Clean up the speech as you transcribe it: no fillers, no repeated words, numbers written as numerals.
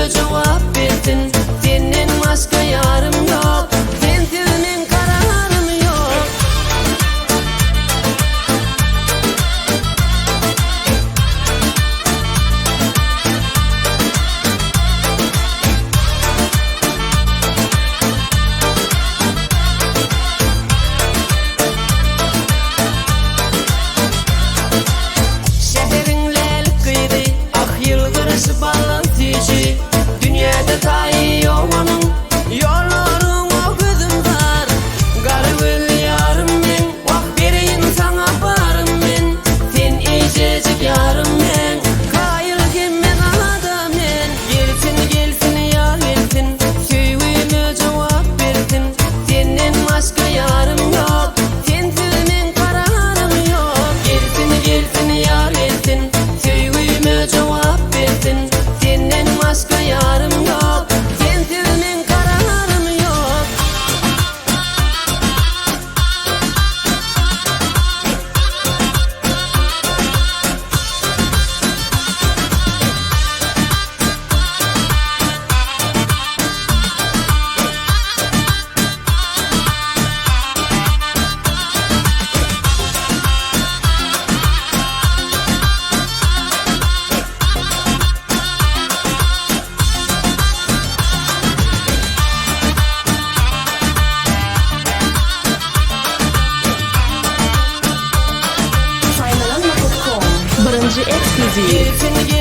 tüyüme cevap verdin. Senden başka yarım yok, tentilimin kararım yok. Şehrin lelik kıydı, ah yılgırışı bağlantıcı. Dünyada tayi yok onun, yollarım o gözüm var. Garibül yarım ben, vah vereyim sana barım ben. Sen iyicecik yarım ben, kayıl gemme adam ben. Gelsin yar gelsin, tüyüme cevap verdin. Senden başka yarım yok, tentilimin kararım yok. Gelsin yar gelsin, tüyüme cevap verdin. Senden başka yarım yok, tentilimin kararım yok. Birinci ekskluziv.